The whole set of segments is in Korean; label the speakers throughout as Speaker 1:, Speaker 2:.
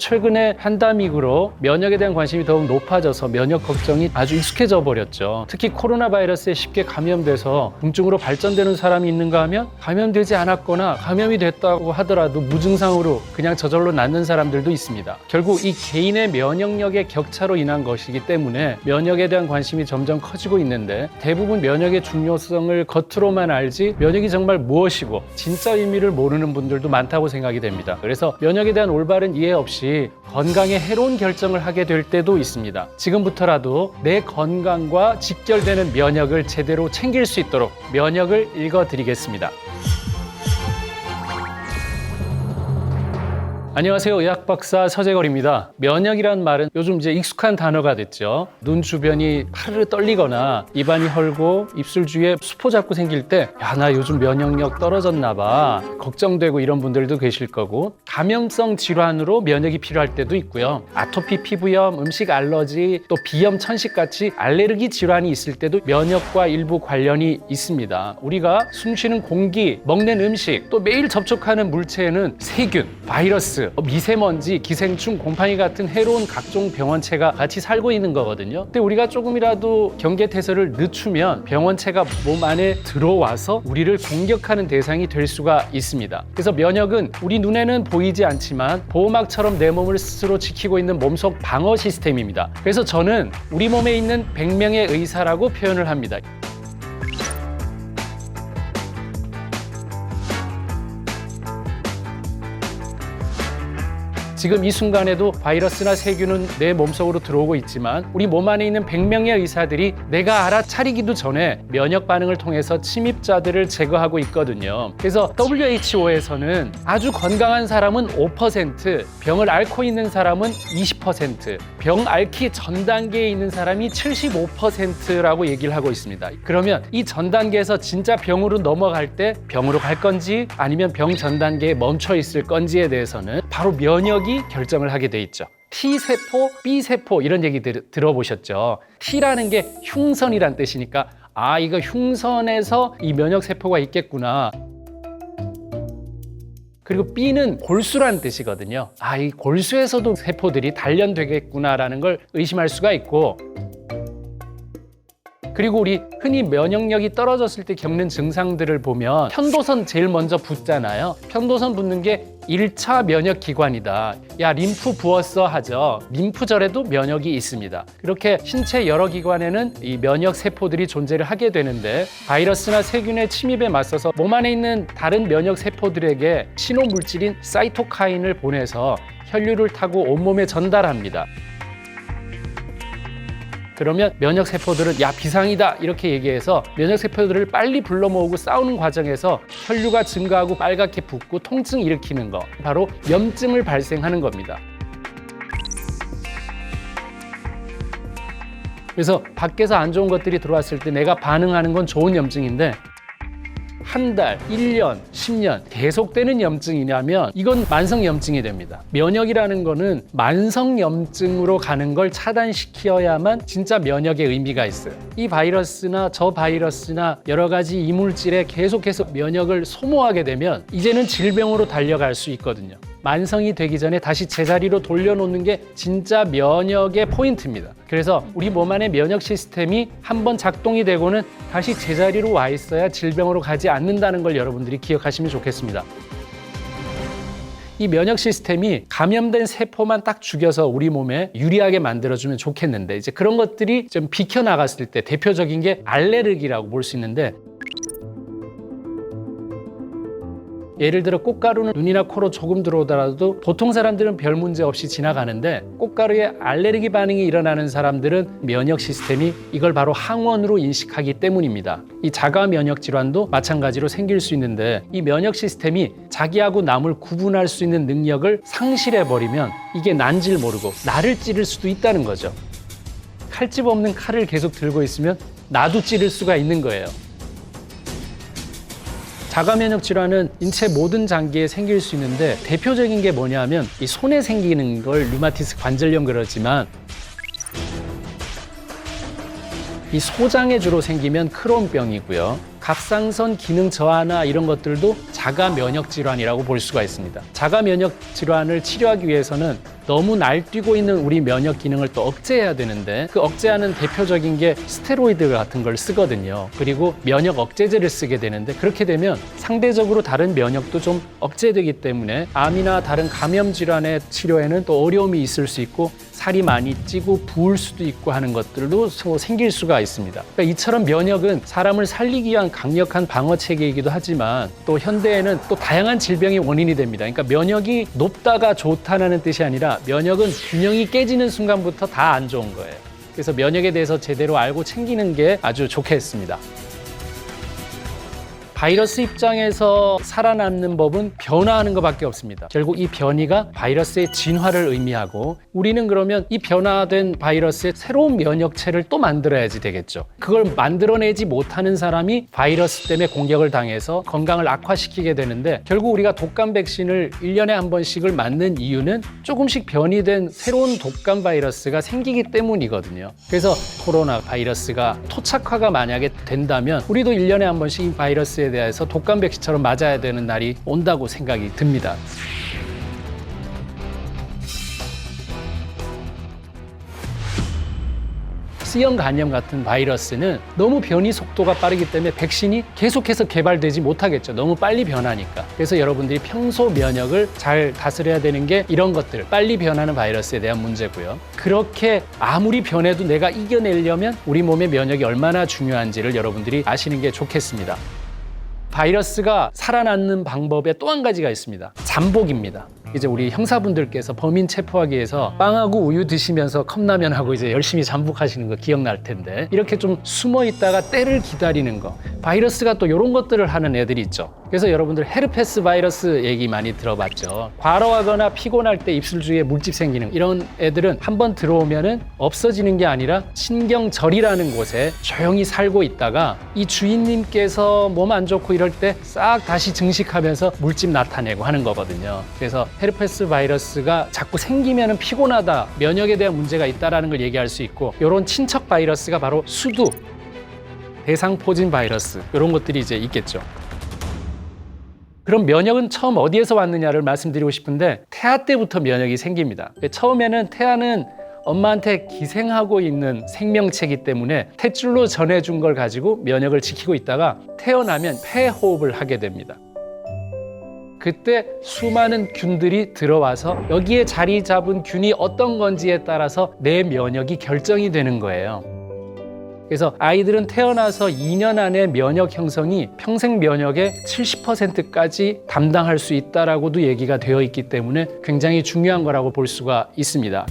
Speaker 1: 최근에 팬데믹으로 면역에 대한 관심이 더욱 높아져서 면역 걱정이 아주 익숙해져 버렸죠. 특히 코로나 바이러스에 쉽게 감염돼서 중증으로 발전되는 사람이 있는가 하면 감염되지 않았거나 감염이 됐다고 하더라도 무증상으로 그냥 저절로 낫는 사람들도 있습니다. 결국 이 개인의 면역력의 격차로 인한 것이기 때문에 면역에 대한 관심이 점점 커지고 있는데, 대부분 면역의 중요성을 겉으로만 알지 면역이 정말 무엇이고 진짜 의미를 모르는 분들도 많다고 생각이 됩니다. 그래서 면역에 대한 올바른 이해 없이 건강에 해로운 결정을 하게 될 때도 있습니다. 지금부터라도 내 건강과 직결되는 면역을 제대로 챙길 수 있도록 면역을 읽어드리겠습니다. 안녕하세요. 의학박사 서재걸입니다. 면역이란 말은 요즘 이제 익숙한 단어가 됐죠. 눈 주변이 파르르 떨리거나 입안이 헐고 입술 주위에 수포 자꾸 생길 때, 야, 나 요즘 면역력 떨어졌나 봐, 걱정되고 이런 분들도 계실 거고, 감염성 질환으로 면역이 필요할 때도 있고요. 아토피 피부염, 음식 알러지, 또 비염, 천식같이 알레르기 질환이 있을 때도 면역과 일부 관련이 있습니다. 우리가 숨쉬는 공기, 먹는 음식, 또 매일 접촉하는 물체에는 세균, 바이러스, 미세먼지, 기생충, 곰팡이 같은 해로운 각종 병원체가 같이 살고 있는 거거든요. 근데 우리가 조금이라도 경계태세를 늦추면 병원체가 몸 안에 들어와서 우리를 공격하는 대상이 될 수가 있습니다. 그래서 면역은 우리 눈에는 보이지 않지만 보호막처럼 내 몸을 스스로 지키고 있는 몸속 방어 시스템입니다. 그래서 저는 우리 몸에 있는 100명의 의사라고 표현을 합니다. 지금 이 순간에도 바이러스나 세균은 내 몸속으로 들어오고 있지만 우리 몸 안에 있는 100명의 의사들이 내가 알아차리기도 전에 면역 반응을 통해서 침입자들을 제거하고 있거든요. 그래서 WHO에서는 아주 건강한 사람은 5%, 병을 앓고 있는 사람은 20%, 병 앓기 전 단계에 있는 사람이 75%라고 얘기를 하고 있습니다. 그러면 이 전 단계에서 진짜 병으로 넘어갈 때 병으로 갈 건지 아니면 병 전 단계에 멈춰 있을 건지에 대해서는 바로 면역이 결정을 하게 돼 있죠. T세포, B세포 이런 얘기 들어보셨죠? T라는 게 흉선이란 뜻이니까, 아, 이거 흉선에서 이 면역세포가 있겠구나. 그리고 B는 골수란 뜻이거든요. 아, 이 골수에서도 세포들이 단련되겠구나라는 걸 의심할 수가 있고, 그리고 우리 흔히 면역력이 떨어졌을 때 겪는 증상들을 보면 편도선 제일 먼저 붓잖아요. 편도선 붓는 게 1차 면역기관이다. 야, 림프 부었어 하죠. 림프절에도 면역이 있습니다. 이렇게 신체 여러 기관에는 이 면역 세포들이 존재를 하게 되는데, 바이러스나 세균의 침입에 맞서서 몸 안에 있는 다른 면역 세포들에게 신호 물질인 사이토카인을 보내서 혈류를 타고 온몸에 전달합니다. 그러면 면역세포들은 야, 비상이다 이렇게 얘기해서 면역세포들을 빨리 불러 모으고 싸우는 과정에서 혈류가 증가하고 빨갛게 붓고 통증 일으키는 거, 바로 염증을 발생하는 겁니다. 그래서 밖에서 안 좋은 것들이 들어왔을 때 내가 반응하는 건 좋은 염증인데, 한 달, 1년, 10년 계속되는 염증이냐면 이건 만성염증이 됩니다. 면역이라는 거는 만성염증으로 가는 걸 차단시켜야만 진짜 면역의 의미가 있어요. 이 바이러스나 저 바이러스나 여러 가지 이물질에 계속해서 면역을 소모하게 되면 이제는 질병으로 달려갈 수 있거든요. 만성이 되기 전에 다시 제자리로 돌려놓는 게 진짜 면역의 포인트입니다. 그래서 우리 몸 안의 면역 시스템이 한번 작동이 되고는 다시 제자리로 와 있어야 질병으로 가지 않는다는 걸 여러분들이 기억하시면 좋겠습니다. 이 면역 시스템이 감염된 세포만 딱 죽여서 우리 몸에 유리하게 만들어주면 좋겠는데, 이제 그런 것들이 좀 비켜나갔을 때 대표적인 게 알레르기라고 볼 수 있는데, 예를 들어 꽃가루는 눈이나 코로 조금 들어오더라도 보통 사람들은 별 문제 없이 지나가는데, 꽃가루에 알레르기 반응이 일어나는 사람들은 면역 시스템이 이걸 바로 항원으로 인식하기 때문입니다. 이 자가 면역 질환도 마찬가지로 생길 수 있는데, 이 면역 시스템이 자기하고 남을 구분할 수 있는 능력을 상실해버리면 이게 난지를 모르고 나를 찌를 수도 있다는 거죠. 칼집 없는 칼을 계속 들고 있으면 나도 찌를 수가 있는 거예요. 자가면역 질환은 인체 모든 장기에 생길 수 있는데, 대표적인 게 뭐냐면 이 손에 생기는 걸 류마티스 관절염 그러지만, 이 소장에 주로 생기면 크론병이고요. 갑상선 기능 저하나 이런 것들도 자가 면역 질환이라고 볼 수가 있습니다. 자가 면역 질환을 치료하기 위해서는 너무 날뛰고 있는 우리 면역 기능을 또 억제해야 되는데 그 억제하는 대표적인 게 스테로이드 같은 걸 쓰거든요. 그리고 면역 억제제를 쓰게 되는데 그렇게 되면 상대적으로 다른 면역도 좀 억제되기 때문에 암이나 다른 감염 질환의 치료에는 또 어려움이 있을 수 있고 살이 많이 찌고 부을 수도 있고 하는 것들도 생길 수가 있습니다. 그러니까 이처럼 면역은 사람을 살리기 위한 강력한 방어 체계이기도 하지만 또 현대에는 또 다양한 질병의 원인이 됩니다. 그러니까 면역이 높다가 좋다는 뜻이 아니라 면역은 균형이 깨지는 순간부터 다 안 좋은 거예요. 그래서 면역에 대해서 제대로 알고 챙기는 게 아주 좋겠습니다. 바이러스 입장에서 살아남는 법은 변화하는 것밖에 없습니다. 결국 이 변이가 바이러스의 진화를 의미하고 우리는 그러면 이 변화된 바이러스의 새로운 면역체를 또 만들어야지 되겠죠. 그걸 만들어내지 못하는 사람이 바이러스 때문에 공격을 당해서 건강을 악화시키게 되는데 결국 우리가 독감 백신을 1년에 한 번씩을 맞는 이유는 조금씩 변이된 새로운 독감 바이러스가 생기기 때문이거든요. 그래서 코로나 바이러스가 토착화가 만약에 된다면 우리도 1년에 한 번씩 이 바이러스에 대해서 독감 백신처럼 맞아야 되는 날이 온다고 생각이 듭니다. C형 간염 같은 바이러스는 너무 변이 속도가 빠르기 때문에 백신이 계속해서 개발되지 못하겠죠. 너무 빨리 변하니까. 그래서 여러분들이 평소 면역을 잘 다스려야 되는 게 이런 것들, 빨리 변하는 바이러스에 대한 문제고요. 그렇게 아무리 변해도 내가 이겨내려면 우리 몸의 면역이 얼마나 중요한지를 여러분들이 아시는 게 좋겠습니다. 바이러스가 살아남는 방법에 또 한 가지가 있습니다. 잠복입니다. 이제 우리 형사분들께서 범인 체포하기 위해서 빵하고 우유 드시면서 컵라면하고 이제 열심히 잠복하시는 거 기억날 텐데 이렇게 좀 숨어 있다가 때를 기다리는 거 바이러스가 또 이런 것들을 하는 애들이 있죠. 그래서 여러분들 헤르페스 바이러스 얘기 많이 들어봤죠. 과로하거나 피곤할 때 입술 주위에 물집 생기는 이런 애들은 한번 들어오면은 없어지는 게 아니라 신경절이라는 곳에 조용히 살고 있다가 이 주인님께서 몸 안 좋고 이럴 때 싹 다시 증식하면서 물집 나타내고 하는 거거든요. 그래서 헤르페스 바이러스가 자꾸 생기면은 피곤하다, 면역에 대한 문제가 있다라는 걸 얘기할 수 있고 이런 친척 바이러스가 바로 수두, 대상포진 바이러스 이런 것들이 이제 있겠죠. 그럼 면역은 처음 어디에서 왔느냐를 말씀드리고 싶은데 태아 때부터 면역이 생깁니다. 처음에는 태아는 엄마한테 기생하고 있는 생명체이기 때문에 탯줄로 전해준 걸 가지고 면역을 지키고 있다가 태어나면 폐호흡을 하게 됩니다. 그때 수많은 균들이 들어와서 여기에 자리 잡은 균이 어떤 건지에 따라서 내 면역이 결정이 되는 거예요. 그래서 아이들은 태어나서 2년 안에 면역 형성이 평생 면역의 70%까지 담당할 수 있다라고도 얘기가 되어 있기 때문에 굉장히 중요한 거라고 볼 수가 있습니다.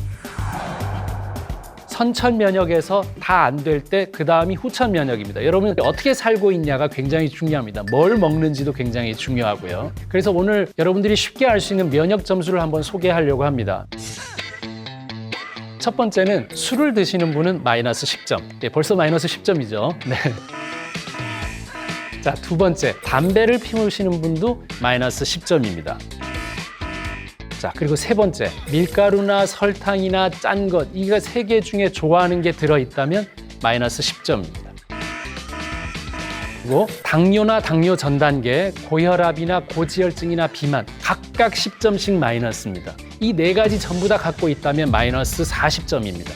Speaker 1: 선천 면역에서 다 안 될 때 그 다음이 후천 면역입니다. 여러분 어떻게 살고 있냐가 굉장히 중요합니다. 뭘 먹는지도 굉장히 중요하고요. 그래서 오늘 여러분들이 쉽게 알 수 있는 면역 점수를 한번 소개하려고 합니다. 첫 번째는 술을 드시는 분은 마이너스 10점. 네, 벌써 마이너스 10점이죠. 네. 자, 두 번째, 담배를 피우시는 분도 마이너스 10점입니다. 자, 그리고 세 번째, 밀가루나 설탕이나 짠 것, 이거 세 개 중에 좋아하는 게 들어있다면 마이너스 10점입니다. 그리고 당뇨나 당뇨 전 단계, 고혈압이나 고지혈증이나 비만 각각 10점씩 마이너스입니다. 이 네 가지 전부 다 갖고 있다면 마이너스 40점입니다.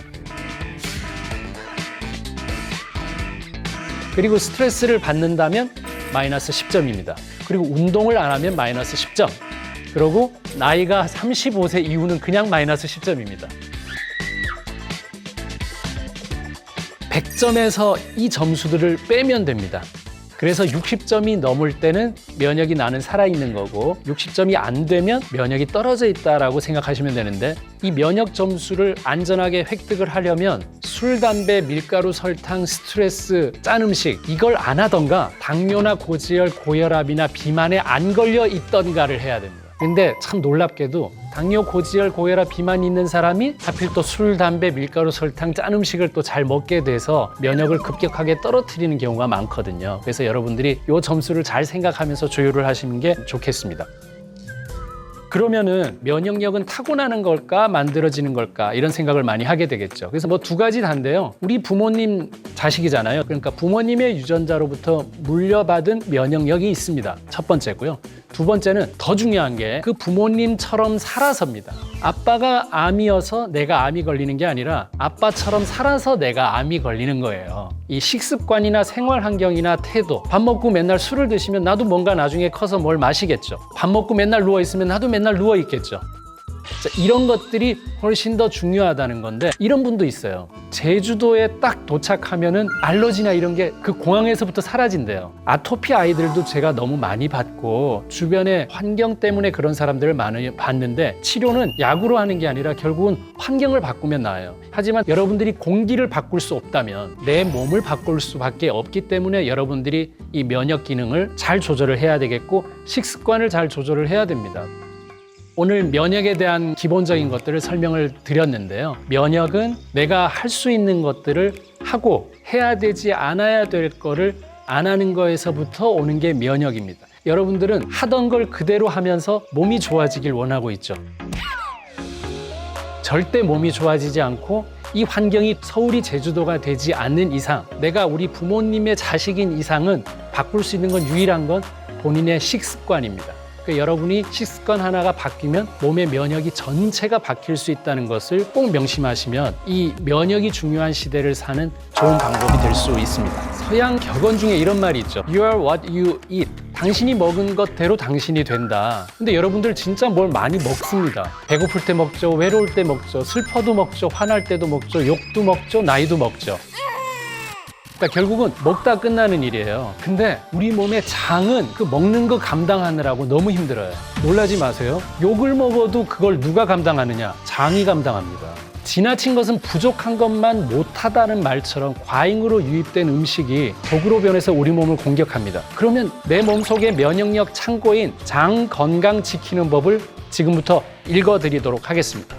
Speaker 1: 그리고 스트레스를 받는다면 마이너스 10점입니다. 그리고 운동을 안 하면 마이너스 10점. 그리고 나이가 35세 이후는 그냥 마이너스 10점입니다. 100점에서 이 점수들을 빼면 됩니다. 그래서 60점이 넘을 때는 면역이 나는 살아있는 거고 60점이 안 되면 면역이 떨어져 있다라고 생각하시면 되는데 이 면역 점수를 안전하게 획득을 하려면 술, 담배, 밀가루, 설탕, 스트레스, 짠 음식 이걸 안 하던가 당뇨나 고지혈, 고혈압이나 비만에 안 걸려 있던가를 해야 됩니다. 근데 참 놀랍게도 당뇨, 고지혈, 고혈압, 비만이 있는 사람이 하필 또 술, 담배, 밀가루, 설탕, 짠 음식을 또 잘 먹게 돼서 면역을 급격하게 떨어뜨리는 경우가 많거든요. 그래서 여러분들이 이 점수를 잘 생각하면서 조율을 하시는 게 좋겠습니다. 그러면은 면역력은 타고나는 걸까 만들어지는 걸까 이런 생각을 많이 하게 되겠죠. 그래서 뭐 두 가지 다인데요. 우리 부모님 자식이잖아요. 그러니까 부모님의 유전자로부터 물려받은 면역력이 있습니다. 첫 번째고요. 두 번째는 더 중요한 게 그 부모님처럼 살아서입니다. 아빠가 암이어서 내가 암이 걸리는 게 아니라 아빠처럼 살아서 내가 암이 걸리는 거예요. 이 식습관이나 생활 환경이나 태도, 밥 먹고 맨날 술을 드시면 나도 뭔가 나중에 커서 뭘 마시겠죠. 밥 먹고 맨날 누워 있으면 나도 맨날 누워 있겠죠. 자, 이런 것들이 훨씬 더 중요하다는 건데, 이런 분도 있어요. 제주도에 딱 도착하면은 알러지나 이런 게 그 공항에서부터 사라진대요. 아토피 아이들도 제가 너무 많이 봤고 주변에 환경 때문에 그런 사람들을 많이 봤는데, 치료는 약으로 하는 게 아니라 결국은 환경을 바꾸면 나아요. 하지만 여러분들이 공기를 바꿀 수 없다면 내 몸을 바꿀 수밖에 없기 때문에 여러분들이 이 면역 기능을 잘 조절을 해야 되겠고 식습관을 잘 조절을 해야 됩니다. 오늘 면역에 대한 기본적인 것들을 설명을 드렸는데요. 면역은 내가 할 수 있는 것들을 하고 해야 되지 않아야 될 거를 안 하는 거에서부터 오는 게 면역입니다. 여러분들은 하던 걸 그대로 하면서 몸이 좋아지길 원하고 있죠. 절대 몸이 좋아지지 않고 이 환경이 서울이 제주도가 되지 않는 이상, 내가 우리 부모님의 자식인 이상은 바꿀 수 있는 건 유일한 건 본인의 식습관입니다. 그러니까 여러분이 식습관 하나가 바뀌면 몸의 면역이 전체가 바뀔 수 있다는 것을 꼭 명심하시면 이 면역이 중요한 시대를 사는 좋은 방법이 될 수 있습니다. 서양 격언 중에 이런 말이 있죠. You are what you eat. 당신이 먹은 것대로 당신이 된다. 근데 여러분들 진짜 뭘 많이 먹습니다. 배고플 때 먹죠, 외로울 때 먹죠, 슬퍼도 먹죠, 화날 때도 먹죠, 욕도 먹죠, 나이도 먹죠. 그러니까 결국은 먹다 끝나는 일이에요. 근데 우리 몸의 장은 그 먹는 거 감당하느라고 너무 힘들어요. 놀라지 마세요. 욕을 먹어도 그걸 누가 감당하느냐? 장이 감당합니다. 지나친 것은 부족한 것만 못하다는 말처럼 과잉으로 유입된 음식이 독으로 변해서 우리 몸을 공격합니다. 그러면 내 몸속의 면역력 창고인 장 건강 지키는 법을 지금부터 읽어드리도록 하겠습니다.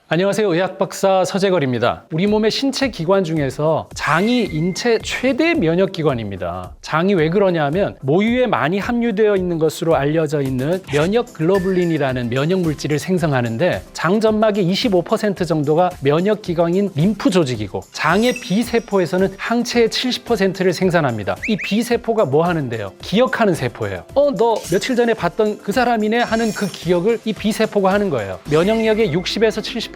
Speaker 1: 안녕하세요. 의학박사 서재걸입니다. 우리 몸의 신체 기관 중에서 장이 인체 최대 면역 기관입니다. 장이 왜 그러냐 하면 모유에 많이 함유되어 있는 것으로 알려져 있는 면역 글로불린이라는 면역 물질을 생성하는데, 장 점막의 25% 정도가 면역 기관인 림프 조직이고 장의 B세포에서는 항체의 70%를 생산합니다. 이 B세포가 뭐 하는데요? 기억하는 세포예요. 너 며칠 전에 봤던 그 사람이네 하는 그 기억을 이 B세포가 하는 거예요. 면역력의 60에서 70%가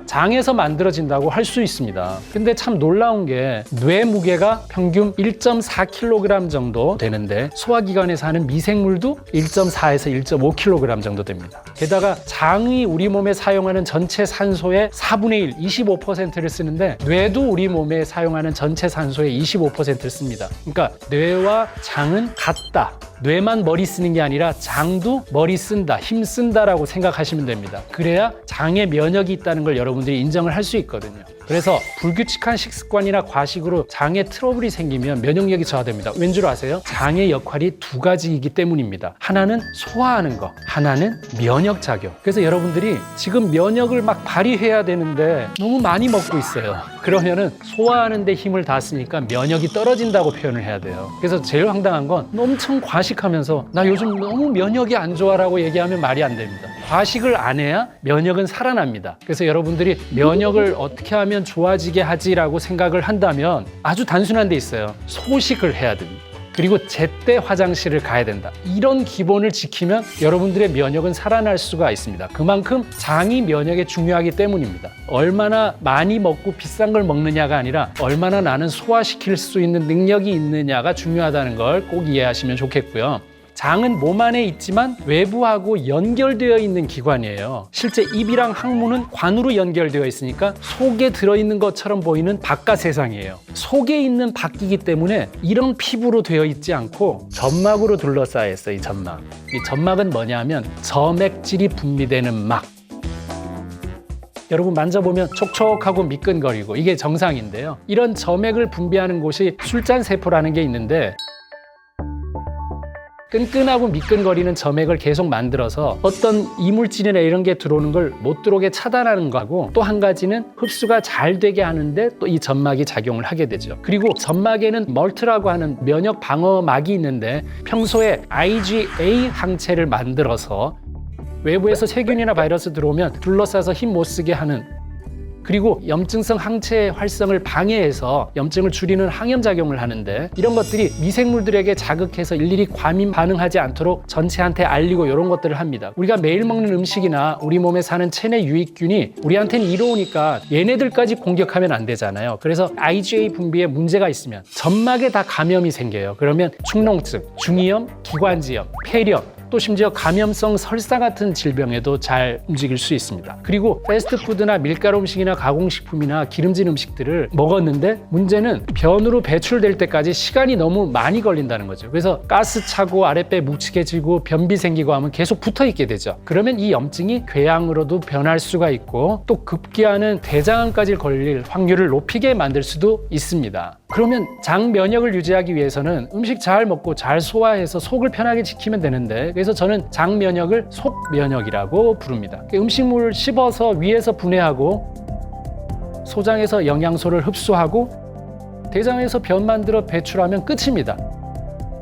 Speaker 1: 장에서 만들어진다고 할 수 있습니다. 근데 참 놀라운 게 뇌 무게가 평균 1.4kg 정도 되는데 소화기관에서 하는 미생물도 1.4에서 1.5kg 정도 됩니다. 게다가 장이 우리 몸에 사용하는 전체 산소의 4분의 1, 25%를 쓰는데 뇌도 우리 몸에 사용하는 전체 산소의 25%를 씁니다. 그러니까 뇌와 장은 같다. 뇌만 머리 쓰는 게 아니라 장도 머리 쓴다, 힘 쓴다라고 생각하시면 됩니다. 그래야 장에 면역이 있다는 걸 여러분들이 인정을 할 수 있거든요. 그래서 불규칙한 식습관이나 과식으로 장에 트러블이 생기면 면역력이 저하됩니다. 왠 줄 아세요? 장의 역할이 두 가지이기 때문입니다. 하나는 소화하는 거, 하나는 면역 작용. 그래서 여러분들이 지금 면역을 막 발휘해야 되는데 너무 많이 먹고 있어요. 그러면은 소화하는 데 힘을 다 쓰니까 면역이 떨어진다고 표현을 해야 돼요. 그래서 제일 황당한 건 엄청 과식하면서 나 요즘 너무 면역이 안 좋아라고 얘기하면 말이 안 됩니다. 과식을 안 해야 면역은 살아납니다. 그래서 여러분들이 면역을 어떻게 하면 좋아지게 하지라고 생각을 한다면 아주 단순한 데 있어요. 소식을 해야 됩니다. 그리고 제때 화장실을 가야 된다. 이런 기본을 지키면 여러분들의 면역은 살아날 수가 있습니다. 그만큼 장이 면역에 중요하기 때문입니다. 얼마나 많이 먹고 비싼 걸 먹느냐가 아니라 얼마나 나는 소화시킬 수 있는 능력이 있느냐가 중요하다는 걸 꼭 이해하시면 좋겠고요. 장은 몸 안에 있지만 외부하고 연결되어 있는 기관이에요. 실제 입이랑 항문은 관으로 연결되어 있으니까 속에 들어있는 것처럼 보이는 바깥 세상이에요. 속에 있는 밖이기 때문에 이런 피부로 되어 있지 않고 점막으로 둘러싸여 있어요. 이 점막. 이 점막은 뭐냐면 점액질이 분비되는 막. 여러분 만져보면 촉촉하고 미끈거리고 이게 정상인데요. 이런 점액을 분비하는 곳이 술잔세포라는 게 있는데, 끈끈하고 미끈거리는 점액을 계속 만들어서 어떤 이물질이나 이런 게 들어오는 걸 못 들어오게 차단하는 거하고, 또 한 가지는 흡수가 잘 되게 하는데 또 이 점막이 작용을 하게 되죠. 그리고 점막에는 멀트라고 하는 면역 방어막이 있는데 평소에 IgA 항체를 만들어서 외부에서 세균이나 바이러스 들어오면 둘러싸서 힘 못 쓰게 하는 그리고 염증성 항체 활성을 방해해서 염증을 줄이는 항염작용을 하는데 이런 것들이 미생물들에게 자극해서 일일이 과민 반응하지 않도록 전체한테 알리고 이런 것들을 합니다. 우리가 매일 먹는 음식이나 우리 몸에 사는 체내 유익균이 우리한테는 이로우니까 얘네들까지 공격하면 안 되잖아요. 그래서 IgA 분비에 문제가 있으면 점막에 다 감염이 생겨요. 그러면 축농증, 중이염, 기관지염, 폐렴, 또 심지어 감염성 설사 같은 질병에도 잘 움직일 수 있습니다. 그리고 패스트푸드나 밀가루 음식이나 가공식품이나 기름진 음식들을 먹었는데 문제는 변으로 배출될 때까지 시간이 너무 많이 걸린다는 거죠. 그래서 가스 차고 아랫배 묵직해지고 변비 생기고 하면 계속 붙어 있게 되죠. 그러면 이 염증이 궤양으로도 변할 수가 있고 또 급기야는 대장암까지 걸릴 확률을 높이게 만들 수도 있습니다. 그러면 장 면역을 유지하기 위해서는 음식 잘 먹고 잘 소화해서 속을 편하게 지키면 되는데 그래서 저는 장 면역을 속 면역이라고 부릅니다. 음식물을 씹어서 위에서 분해하고 소장에서 영양소를 흡수하고 대장에서 변 만들어 배출하면 끝입니다.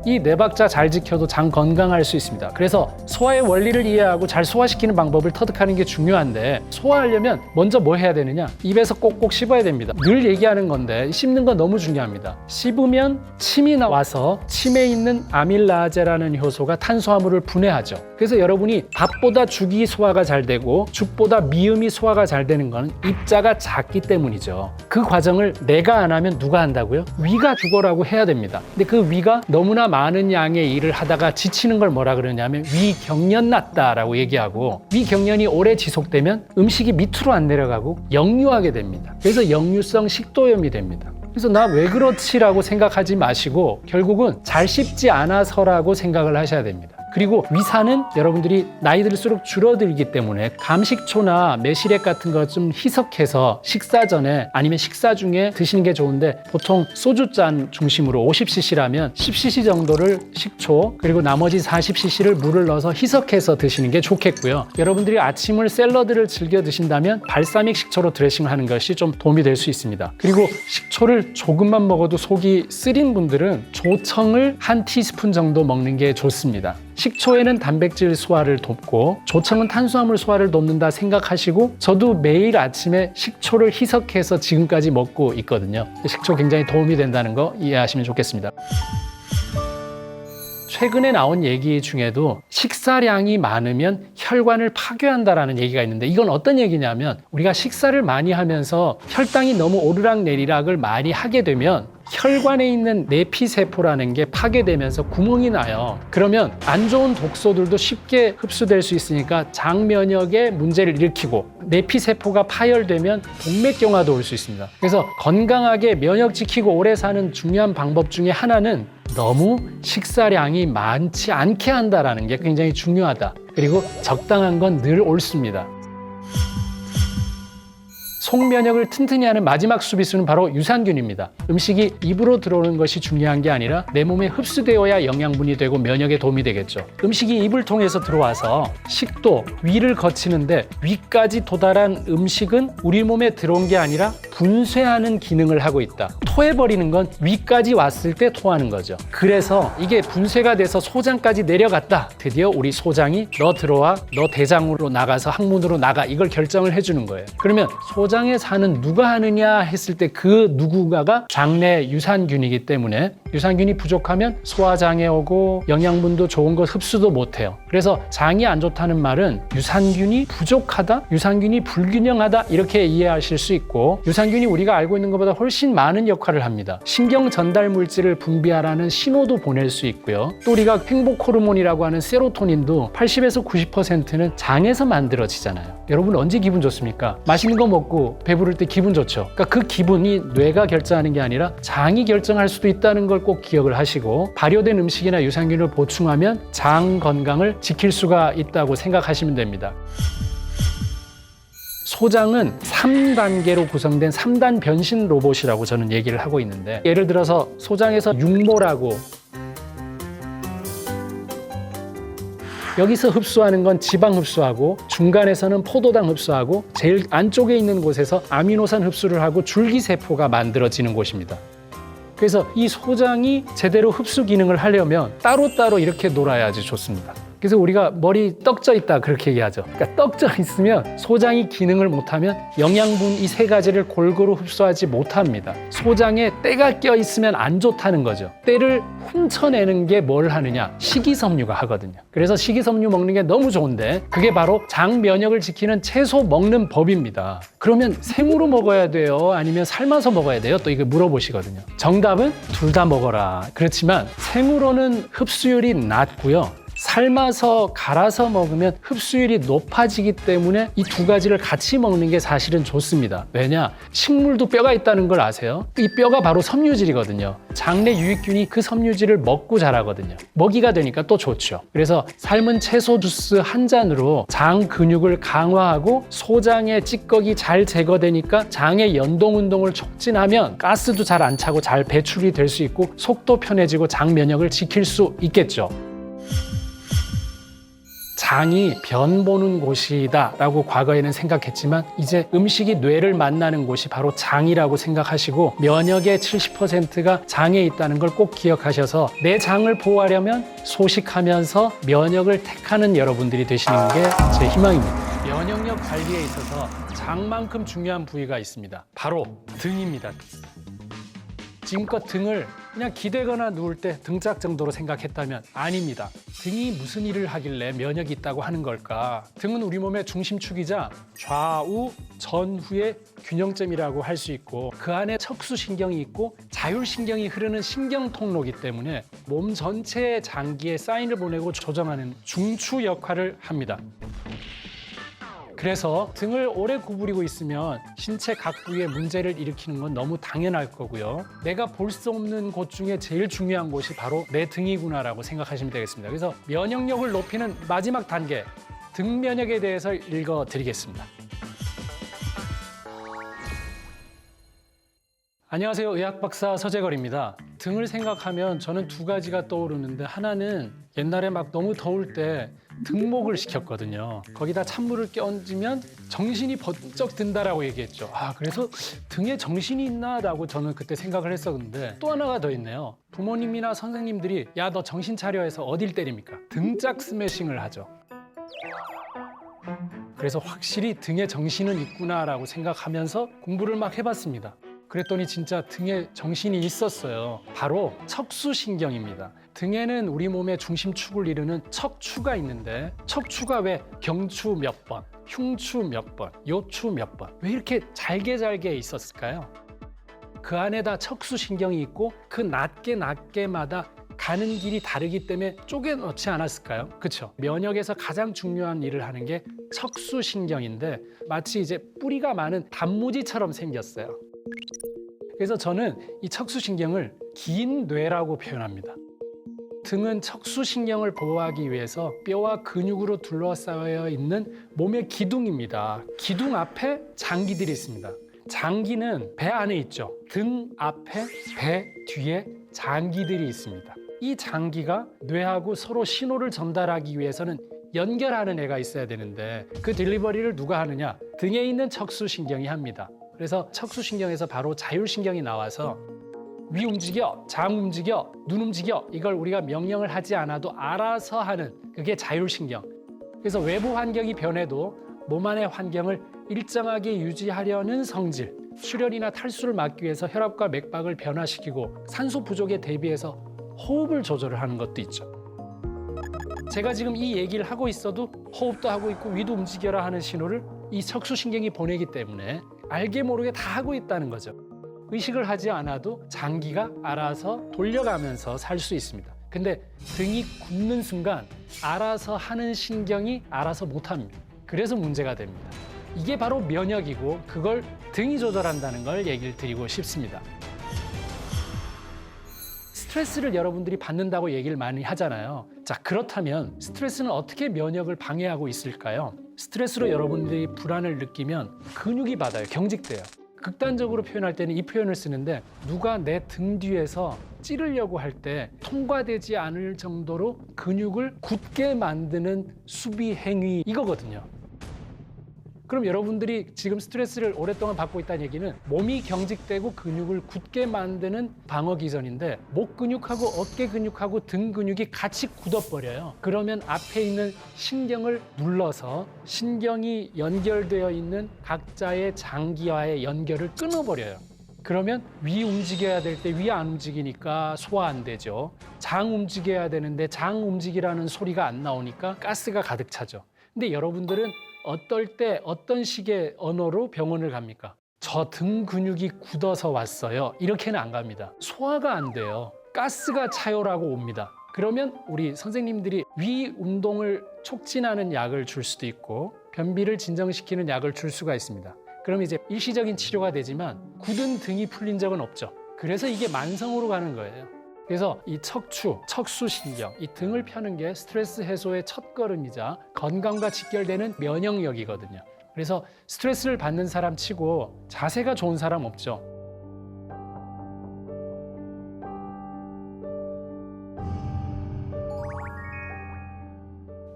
Speaker 1: 이 네 박자 잘 지켜도 장 건강할 수 있습니다. 그래서 소화의 원리를 이해하고 잘 소화시키는 방법을 터득하는 게 중요한데 소화하려면 먼저 뭐 해야 되느냐? 입에서 꼭꼭 씹어야 됩니다. 늘 얘기하는 건데 씹는 건 너무 중요합니다. 씹으면 침이 나와서 침에 있는 아밀라제라는 효소가 탄수화물을 분해하죠. 그래서 여러분이 밥보다 죽이 소화가 잘 되고 죽보다 미음이 소화가 잘 되는 건 입자가 작기 때문이죠. 그 과정을 내가 안 하면 누가 한다고요? 위가 죽어라고 해야 됩니다. 근데 그 위가 너무나 많은 양의 일을 하다가 지치는 걸 뭐라 그러냐면 위경련 났다라고 얘기하고 위경련이 오래 지속되면 음식이 밑으로 안 내려가고 역류하게 됩니다. 그래서 역류성 식도염이 됩니다. 그래서 나 왜 그렇지라고 생각하지 마시고 결국은 잘 씹지 않아서라고 생각을 하셔야 됩니다. 그리고 위산은 여러분들이 나이 들수록 줄어들기 때문에 감식초나 매실액 같은 거 좀 희석해서 식사 전에 아니면 식사 중에 드시는 게 좋은데 보통 소주잔 중심으로 50cc라면 10cc 정도를 식초 그리고 나머지 40cc를 물을 넣어서 희석해서 드시는 게 좋겠고요. 여러분들이 아침을 샐러드를 즐겨 드신다면 발사믹 식초로 드레싱을 하는 것이 좀 도움이 될 수 있습니다. 그리고 식초를 조금만 먹어도 속이 쓰린 분들은 조청을 한 티스푼 정도 먹는 게 좋습니다. 식초에는 단백질 소화를 돕고 조청은 탄수화물 소화를 돕는다 생각하시고 저도 매일 아침에 식초를 희석해서 지금까지 먹고 있거든요. 식초 굉장히 도움이 된다는 거 이해하시면 좋겠습니다. 최근에 나온 얘기 중에도 식사량이 많으면 혈관을 파괴한다라는 얘기가 있는데 이건 어떤 얘기냐면 우리가 식사를 많이 하면서 혈당이 너무 오르락내리락을 많이 하게 되면 혈관에 있는 내피세포라는 게 파괴되면서 구멍이 나요. 그러면 안 좋은 독소들도 쉽게 흡수될 수 있으니까 장 면역에 문제를 일으키고 내피세포가 파열되면 동맥경화도 올 수 있습니다. 그래서 건강하게 면역 지키고 오래 사는 중요한 방법 중에 하나는 너무 식사량이 많지 않게 한다는 게 굉장히 중요하다. 그리고 적당한 건 늘 옳습니다. 속 면역을 튼튼히 하는 마지막 수비수는 바로 유산균입니다. 음식이 입으로 들어오는 것이 중요한 게 아니라 내 몸에 흡수되어야 영양분이 되고 면역에 도움이 되겠죠. 음식이 입을 통해서 들어와서 식도, 위를 거치는데 위까지 도달한 음식은 우리 몸에 들어온 게 아니라 분쇄하는 기능을 하고 있다. 토해버리는 건 위까지 왔을 때 토하는 거죠. 그래서 이게 분쇄가 돼서 소장까지 내려갔다. 드디어 우리 소장이 너 들어와, 너 대장으로 나가서 항문으로 나가 이걸 결정을 해주는 거예요. 그러면 소장에 사는 누가 하느냐 했을 때 그 누군가가 장내 유산균이기 때문에 유산균이 부족하면 소화장애 오고 영양분도 좋은 것 흡수도 못해요. 그래서 장이 안 좋다는 말은 유산균이 부족하다, 유산균이 불균형하다 이렇게 이해하실 수 있고 유산균이 우리가 알고 있는 것보다 훨씬 많은 역할을 합니다. 신경 전달 물질을 분비하라는 신호도 보낼 수 있고요. 또 우리가 행복 호르몬이라고 하는 세로토닌도 80에서 90%는 장에서 만들어지잖아요. 여러분 언제 기분 좋습니까? 맛있는 거 먹고 배부를 때 기분 좋죠. 그러니까 그 기분이 뇌가 결정하는 게 아니라 장이 결정할 수도 있다는 걸 꼭 기억을 하시고 발효된 음식이나 유산균을 보충하면 장 건강을 지킬 수가 있다고 생각하시면 됩니다. 소장은 3단계로 구성된 3단 변신 로봇이라고 저는 얘기를 하고 있는데 예를 들어서 소장에서 육모라고 여기서 흡수하는 건 지방 흡수하고 중간에서는 포도당 흡수하고 제일 안쪽에 있는 곳에서 아미노산 흡수를 하고 줄기세포가 만들어지는 곳입니다. 그래서 이 소장이 제대로 흡수 기능을 하려면 따로따로 이렇게 놀아야지 좋습니다. 그래서 우리가 머리 떡져 있다 그렇게 얘기하죠. 그러니까 떡져 있으면 소장이 기능을 못하면 영양분 이 세 가지를 골고루 흡수하지 못합니다. 소장에 때가 껴 있으면 안 좋다는 거죠. 때를 훔쳐내는 게 뭘 하느냐? 식이섬유가 하거든요. 그래서 식이섬유 먹는 게 너무 좋은데 그게 바로 장 면역을 지키는 채소 먹는 법입니다. 그러면 생으로 먹어야 돼요? 아니면 삶아서 먹어야 돼요? 또 이거 물어보시거든요. 정답은 둘 다 먹어라. 그렇지만 생으로는 흡수율이 낮고요. 삶아서 갈아서 먹으면 흡수율이 높아지기 때문에 이 두 가지를 같이 먹는 게 사실은 좋습니다. 왜냐? 식물도 뼈가 있다는 걸 아세요? 이 뼈가 바로 섬유질이거든요. 장내 유익균이 그 섬유질을 먹고 자라거든요. 먹이가 되니까 또 좋죠. 그래서 삶은 채소 주스 한 잔으로 장 근육을 강화하고 소장의 찌꺼기 잘 제거되니까 장의 연동 운동을 촉진하면 가스도 잘 안 차고 잘 배출이 될 수 있고 속도 편해지고 장 면역을 지킬 수 있겠죠. 장이 변 보는 곳이다 라고 과거에는 생각했지만 이제 음식이 뇌를 만나는 곳이 바로 장이라고 생각하시고 면역의 70%가 장에 있다는 걸 꼭 기억하셔서 내 장을 보호하려면 소식하면서 면역을 택하는 여러분들이 되시는 게 제 희망입니다. 면역력 관리에 있어서 장만큼 중요한 부위가 있습니다. 바로 등입니다. 지금껏 등을 그냥 기대거나 누울 때 등짝 정도로 생각했다면 아닙니다. 등이 무슨 일을 하길래 면역이 있다고 하는 걸까? 등은 우리 몸의 중심축이자 좌우, 전후의 균형점이라고 할 수 있고 그 안에 척수신경이 있고 자율신경이 흐르는 신경통로이기 때문에 몸 전체의 장기에 사인을 보내고 조정하는 중추 역할을 합니다. 그래서 등을 오래 구부리고 있으면 신체 각 부위에 문제를 일으키는 건 너무 당연할 거고요. 내가 볼 수 없는 곳 중에 제일 중요한 곳이 바로 내 등이구나라고 생각하시면 되겠습니다. 그래서 면역력을 높이는 마지막 단계, 등 면역에 대해서 읽어드리겠습니다. 안녕하세요. 의학박사 서재걸입니다. 등을 생각하면 저는 두 가지가 떠오르는데 하나는 옛날에 막 너무 더울 때 등목을 시켰거든요. 거기다 찬물을 끼얹으면 정신이 번쩍 든다라고 얘기했죠. 그래서 등에 정신이 있나라고 저는 그때 생각을 했었는데 또 하나가 더 있네요. 부모님이나 선생님들이 야, 너 정신 차려 해서 어딜 때립니까? 등짝 스매싱을 하죠. 그래서 확실히 등에 정신은 있구나라고 생각하면서 공부를 막 해봤습니다. 그랬더니 진짜 등에 정신이 있었어요. 바로 척수신경입니다. 등에는 우리 몸의 중심축을 이루는 척추가 있는데 척추가 왜 경추 몇 번, 흉추 몇 번, 요추 몇 번, 왜 이렇게 잘게 있었을까요? 그 안에다 척수신경이 있고 그 낱개마다 가는 길이 다르기 때문에 쪼개 넣지 않았을까요? 그렇죠? 면역에서 가장 중요한 일을 하는 게 척수신경인데 마치 이제 뿌리가 많은 단무지처럼 생겼어요. 그래서 저는 이 척수신경을 긴 뇌라고 표현합니다. 등은 척수신경을 보호하기 위해서 뼈와 근육으로 둘러싸여 있는 몸의 기둥입니다. 기둥 앞에 장기들이 있습니다. 장기는 배 안에 있죠. 등 앞에, 배 뒤에 장기들이 있습니다. 이 장기가 뇌하고 서로 신호를 전달하기 위해서는 연결하는 애가 있어야 되는데 그 딜리버리를 누가 하느냐? 등에 있는 척수신경이 합니다. 그래서 척수신경에서 바로 자율신경이 나와서 위 움직여, 장 움직여, 눈 움직여 이걸 우리가 명령을 하지 않아도 알아서 하는 그게 자율신경. 그래서 외부 환경이 변해도 몸 안의 환경을 일정하게 유지하려는 성질, 출혈이나 탈수를 막기 위해서 혈압과 맥박을 변화시키고 산소 부족에 대비해서 호흡을 조절을 하는 것도 있죠. 제가 지금 이 얘기를 하고 있어도 호흡도 하고 있고 위도 움직여라 하는 신호를 이 척수신경이 보내기 때문에 알게 모르게 다 하고 있다는 거죠. 의식을 하지 않아도 장기가 알아서 돌려가면서 살 수 있습니다. 근데 등이 굽는 순간 알아서 하는 신경이 알아서 못합니다. 그래서 문제가 됩니다. 이게 바로 면역이고 그걸 등이 조절한다는 걸 얘기를 드리고 싶습니다. 스트레스를 여러분들이 받는다고 얘기를 많이 하잖아요. 자, 그렇다면 스트레스는 어떻게 면역을 방해하고 있을까요? 스트레스로 여러분들이 불안을 느끼면 근육이 받아요. 경직돼요. 극단적으로 표현할 때는 이 표현을 쓰는데 누가 내 등 뒤에서 찌르려고 할 때 통과되지 않을 정도로 근육을 굳게 만드는 수비 행위 이거거든요. 그럼 여러분들이 지금 스트레스를 오랫동안 받고 있다는 얘기는 몸이 경직되고 근육을 굳게 만드는 방어 기전인데 목 근육하고 어깨 근육하고 등 근육이 같이 굳어버려요. 그러면 앞에 있는 신경을 눌러서 신경이 연결되어 있는 각자의 장기와의 연결을 끊어버려요. 그러면 위 움직여야 될 때 위 안 움직이니까 소화 안 되죠. 장 움직여야 되는데 장 움직이라는 소리가 안 나오니까 가스가 가득 차죠. 근데 여러분들은 어떨 때 어떤 식의 언어로 병원을 갑니까? 저 등 근육이 굳어서 왔어요. 이렇게는 안 갑니다. 소화가 안 돼요. 가스가 차요라고 옵니다. 그러면 우리 선생님들이 위 운동을 촉진하는 약을 줄 수도 있고 변비를 진정시키는 약을 줄 수가 있습니다. 그럼 이제 일시적인 치료가 되지만 굳은 등이 풀린 적은 없죠. 그래서 이게 만성으로 가는 거예요. 그래서 이 척추, 척수신경, 이 등을 펴는 게 스트레스 해소의 첫걸음이자 건강과 직결되는 면역력이거든요. 그래서 스트레스를 받는 사람 치고 자세가 좋은 사람 없죠.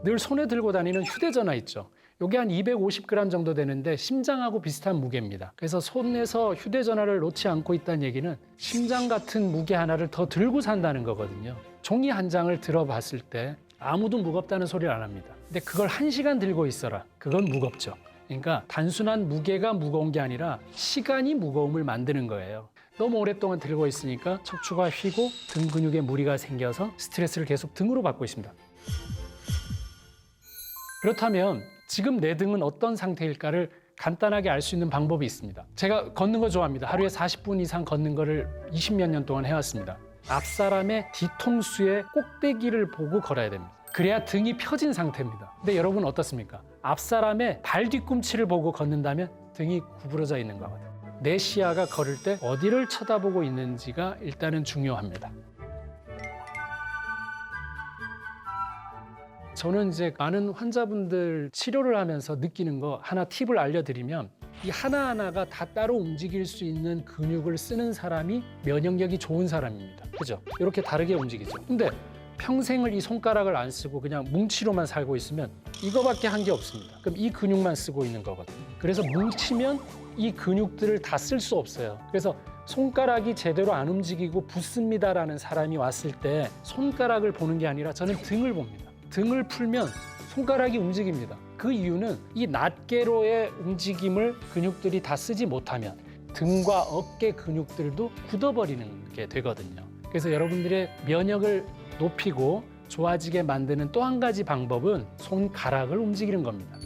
Speaker 1: 늘 손에 들고 다니는 휴대전화 있죠. 이게 한 250g 정도 되는데 심장하고 비슷한 무게입니다. 그래서 손에서 휴대전화를 놓지 않고 있다는 얘기는 심장 같은 무게 하나를 더 들고 산다는 거거든요. 종이 한 장을 들어봤을 때 아무도 무겁다는 소리를 안 합니다. 근데 그걸 1시간 들고 있어라. 그건 무겁죠. 그러니까 단순한 무게가 무거운 게 아니라 시간이 무거움을 만드는 거예요. 너무 오랫동안 들고 있으니까 척추가 휘고 등 근육에 무리가 생겨서 스트레스를 계속 등으로 받고 있습니다. 그렇다면 지금 내 등은 어떤 상태일까를 간단하게 알 수 있는 방법이 있습니다. 제가 걷는 거 좋아합니다. 하루에 40분 이상 걷는 거를 20몇 년 동안 해왔습니다. 앞사람의 뒤통수의 꼭대기를 보고 걸어야 됩니다. 그래야 등이 펴진 상태입니다. 근데 여러분 어떻습니까? 앞사람의 발 뒤꿈치를 보고 걷는다면 등이 구부러져 있는 거거든요. 내 시야가 걸을 때 어디를 쳐다보고 있는지가 일단은 중요합니다. 저는 이제 많은 환자분들 치료를 하면서 느끼는 거 하나 팁을 알려드리면 이 하나하나가 다 따로 움직일 수 있는 근육을 쓰는 사람이 면역력이 좋은 사람입니다. 그죠? 이렇게 다르게 움직이죠. 근데 평생을 이 손가락을 안 쓰고 그냥 뭉치로만 살고 있으면 이거밖에 한 게 없습니다. 그럼 이 근육만 쓰고 있는 거거든요. 그래서 뭉치면 이 근육들을 다 쓸 수 없어요. 그래서 손가락이 제대로 안 움직이고 붓습니다라는 사람이 왔을 때 손가락을 보는 게 아니라 저는 등을 봅니다. 등을 풀면 손가락이 움직입니다. 그 이유는 이 낱개로의 움직임을 근육들이 다 쓰지 못하면 등과 어깨 근육들도 굳어버리는 게 되거든요. 그래서 여러분들의 면역을 높이고 좋아지게 만드는 또 한 가지 방법은 손가락을 움직이는 겁니다.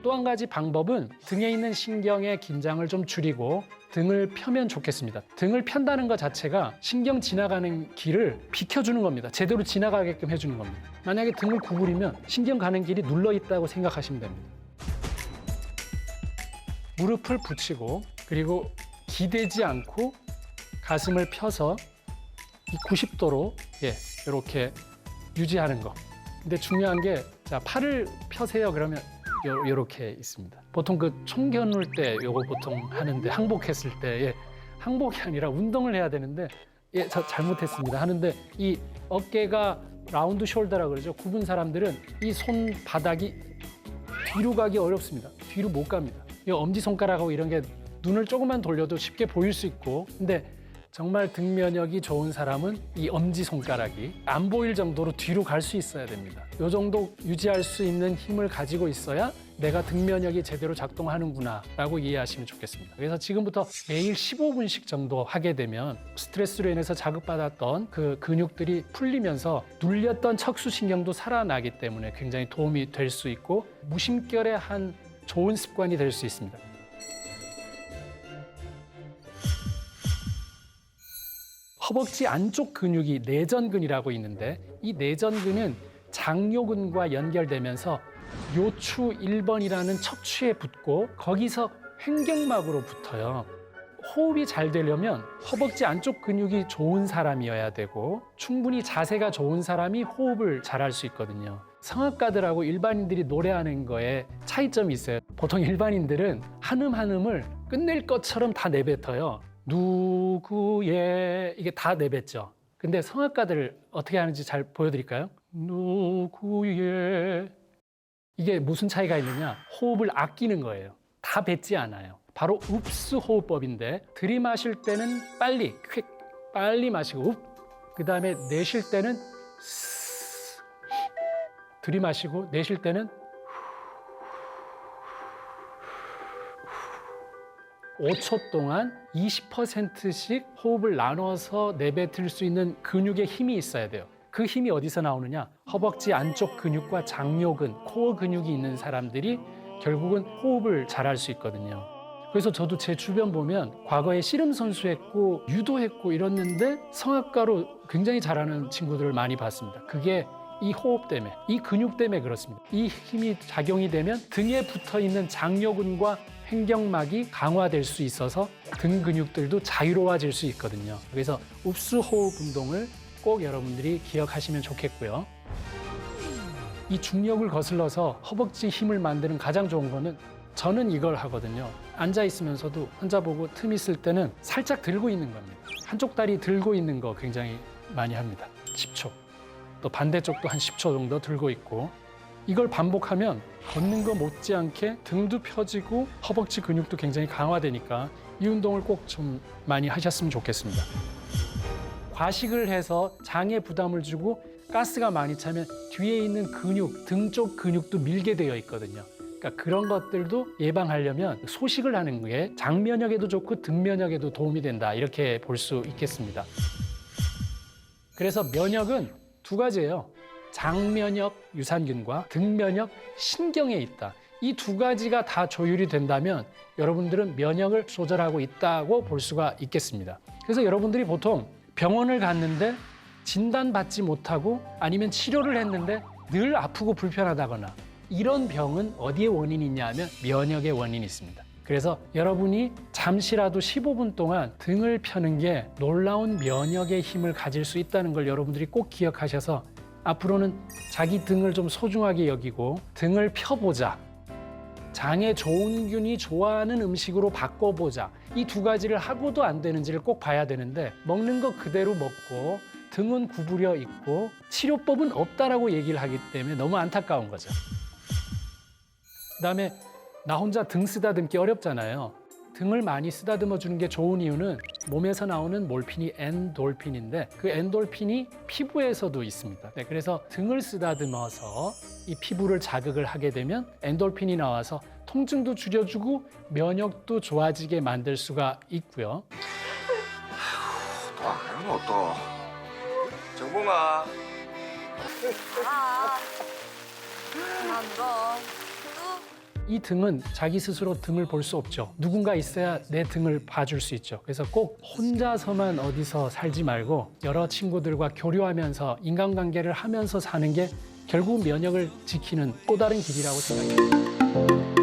Speaker 1: 또 한 가지 방법은 등에 있는 신경의 긴장을 좀 줄이고 등을 펴면 좋겠습니다. 등을 편다는 것 자체가 신경 지나가는 길을 비켜주는 겁니다. 제대로 지나가게끔 해주는 겁니다. 만약에 등을 구부리면 신경 가는 길이 눌러 있다고 생각하시면 됩니다. 무릎을 붙이고 그리고 기대지 않고 가슴을 펴서 이 90도로 이렇게 유지하는 거. 근데 중요한 게 자, 팔을 펴세요. 그러면 요렇게 있습니다. 보통 그 총 겨눌 때 요거 보통 하는데 항복했을 때 항복이 아니라 운동을 해야 되는데 저 잘못했습니다 하는데 이 어깨가 라운드 숄더라 그러죠. 굽은 사람들은 이 손바닥이 뒤로 가기 어렵습니다. 뒤로 못 갑니다. 이 엄지손가락하고 이런 게 눈을 조금만 돌려도 쉽게 보일 수 있고 근데 정말 등 면역이 좋은 사람은 이 엄지손가락이 안 보일 정도로 뒤로 갈 수 있어야 됩니다. 이 정도 유지할 수 있는 힘을 가지고 있어야 내가 등 면역이 제대로 작동하는구나 라고 이해하시면 좋겠습니다. 그래서 지금부터 매일 15분씩 정도 하게 되면 스트레스로 인해서 자극받았던 그 근육들이 풀리면서 눌렸던 척수신경도 살아나기 때문에 굉장히 도움이 될 수 있고 무심결의 한 좋은 습관이 될 수 있습니다. 허벅지 안쪽 근육이 내전근이라고 있는데 이 내전근은 장요근과 연결되면서 요추 1번이라는 척추에 붙고 거기서 횡격막으로 붙어요. 호흡이 잘 되려면 허벅지 안쪽 근육이 좋은 사람이어야 되고 충분히 자세가 좋은 사람이 호흡을 잘할 수 있거든요. 성악가들하고 일반인들이 노래하는 거에 차이점이 있어요. 보통 일반인들은 한음 한음을 끝낼 것처럼 다 내뱉어요. 누구의 이게 다 내뱉죠. 근데 성악가들 어떻게 하는지 잘 보여드릴까요? 누구의 이게 무슨 차이가 있느냐? 호흡을 아끼는 거예요. 다 뱉지 않아요. 바로 읍스 호흡법인데 들이마실 때는 빨리 퀵 빨리 마시고 읍. 그 다음에 내쉴 때는 스. 들이마시고 내쉴 때는 5초 동안 20%씩 호흡을 나눠서 내뱉을 수 있는 근육의 힘이 있어야 돼요. 그 힘이 어디서 나오느냐? 허벅지 안쪽 근육과 장요근, 코어 근육이 있는 사람들이 결국은 호흡을 잘할 수 있거든요. 그래서 저도 제 주변 보면 과거에 씨름 선수했고 유도했고 이랬는데 성악가로 굉장히 잘하는 친구들을 많이 봤습니다. 그게 이 호흡 때문에, 이 근육 때문에 그렇습니다. 이 힘이 작용이 되면 등에 붙어 있는 장요근과 횡격막이 강화될 수 있어서 등 근육들도 자유로워질 수 있거든요. 그래서 읍수 호흡 운동을 꼭 여러분들이 기억하시면 좋겠고요. 이 중력을 거슬러서 허벅지 힘을 만드는 가장 좋은 거는 저는 이걸 하거든요. 앉아 있으면서도 혼자 보고 틈 있을 때는 살짝 들고 있는 겁니다. 한쪽 다리 들고 있는 거 굉장히 많이 합니다. 10초. 또 반대쪽도 한 10초 정도 들고 있고 이걸 반복하면 걷는 거 못지않게 등도 펴지고 허벅지 근육도 굉장히 강화되니까 이 운동을 꼭 좀 많이 하셨으면 좋겠습니다. 과식을 해서 장에 부담을 주고 가스가 많이 차면 뒤에 있는 근육, 등 쪽 근육도 밀게 되어 있거든요. 그러니까 그런 것들도 예방하려면 소식을 하는 게 장 면역에도 좋고 등 면역에도 도움이 된다 이렇게 볼 수 있겠습니다. 그래서 면역은 두 가지예요. 장 면역 유산균과 등 면역 신경에 있다. 이 두 가지가 다 조율이 된다면 여러분들은 면역을 조절하고 있다고 볼 수가 있겠습니다. 그래서 여러분들이 보통 병원을 갔는데 진단받지 못하고 아니면 치료를 했는데 늘 아프고 불편하다거나 이런 병은 어디에 원인이 있냐 하면 면역의 원인이 있습니다. 그래서 여러분이 잠시라도 15분 동안 등을 펴는 게 놀라운 면역의 힘을 가질 수 있다는 걸 여러분들이 꼭 기억하셔서 앞으로는 자기 등을 좀 소중하게 여기고 등을 펴보자. 장에 좋은 균이 좋아하는 음식으로 바꿔보자. 이 두 가지를 하고도 안 되는지를 꼭 봐야 되는데 먹는 거 그대로 먹고 등은 구부려 있고 치료법은 없다라고 얘기를 하기 때문에 너무 안타까운 거죠. 그다음에 나 혼자 등 쓰다듬기 어렵잖아요. 등을 많이 쓰다듬어 주는 게 좋은 이유는 몸에서 나오는 몰핀이 엔돌핀인데 그 엔돌핀이 피부에서도 있습니다. 네, 그래서 등을 쓰다듬어서 이 피부를 자극을 하게 되면 엔돌핀이 나와서 통증도 줄여주고 면역도 좋아지게 만들 수가 있고요.
Speaker 2: 또 안 그러면 또 정봉아
Speaker 3: 안 울어.
Speaker 1: 이 등은 자기 스스로 등을 볼 수 없죠. 누군가 있어야 내 등을 봐줄 수 있죠. 그래서 꼭 혼자서만 어디서 살지 말고 여러 친구들과 교류하면서 인간관계를 하면서 사는 게 결국 면역을 지키는 또 다른 길이라고 생각합니다.